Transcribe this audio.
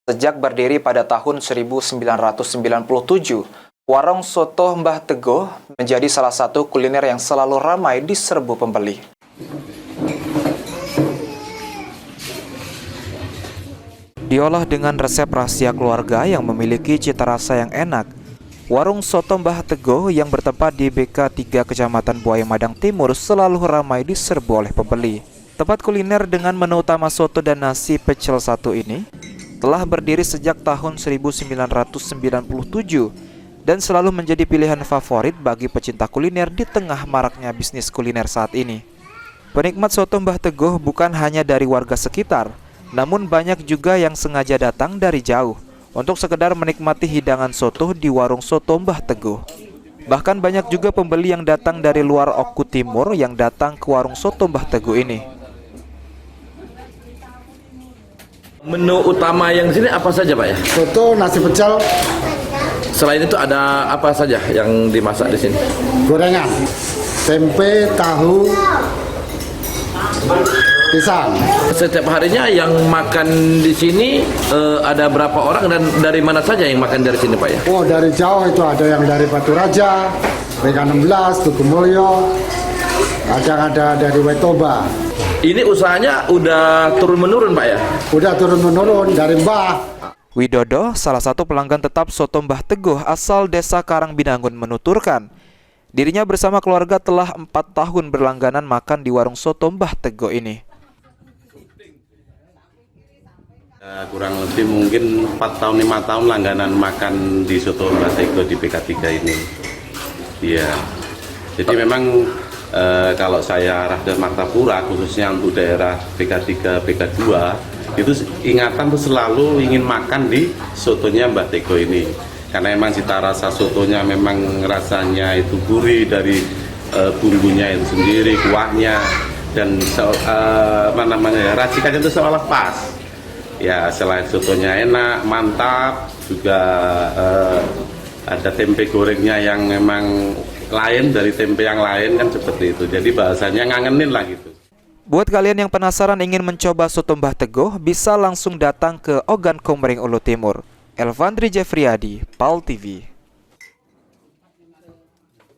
Sejak berdiri pada tahun 1997, warung soto Mbah Teguh menjadi salah satu kuliner yang selalu ramai diserbu pembeli. Diolah dengan resep rahasia keluarga yang memiliki cita rasa yang enak, warung soto Mbah Teguh yang bertempat di BK 3 Kecamatan Buaya Madang Timur selalu ramai diserbu oleh pembeli. Tempat kuliner dengan menu utama soto dan nasi pecel satu ini telah berdiri sejak tahun 1997 dan selalu menjadi pilihan favorit bagi pecinta kuliner di tengah maraknya bisnis kuliner saat ini. Penikmat soto Mbah Teguh bukan hanya dari warga sekitar, namun banyak juga yang sengaja datang dari jauh untuk sekedar menikmati hidangan soto di warung soto Mbah Teguh. Bahkan banyak juga pembeli yang datang dari luar Oku Timur yang datang ke warung soto Mbah Teguh ini. Menu utama yang di sini apa saja, Pak ya? Soto, nasi pecel. Selain itu ada apa saja yang dimasak di sini? Gorengan, tempe, tahu, pisang. Setiap harinya yang makan di sini ada berapa orang dan dari mana saja yang makan dari sini, Pak ya? Oh, dari jauh itu ada yang dari Batu Raja, BK16, Tukumulyo, ada dari Wetoba. Ini usahanya udah turun-menurun, Pak ya? Udah turun-menurun dari Mbah. Widodo, salah satu pelanggan tetap soto Mbah Teguh asal desa Karangbinangun menuturkan, dirinya bersama keluarga telah 4 tahun berlangganan makan di warung soto Mbah Teguh ini. Kurang lebih mungkin 4 tahun 5 tahun langganan makan di soto Mbah Teguh di BK3 ini. Iya. Jadi memang kalau saya arah dari Martapura, khususnya untuk daerah BK3, BK2, itu ingatan tuh selalu ingin makan di sotonya Mbah Teguh ini. Karena memang cita rasa sotonya memang rasanya itu gurih dari bumbunya itu sendiri, kuahnya, dan racikannya itu seolah pas. Ya, selain sotonya enak, mantap, juga ada tempe gorengnya yang memang lain dari tempe yang lain, kan seperti itu. Jadi bahasanya ngangenin lah gitu. Buat kalian yang penasaran ingin mencoba soto Mbah Teguh, bisa langsung datang ke Ogan Komering Ulu Timur. Elvandri Jeffriyadi, PAL TV.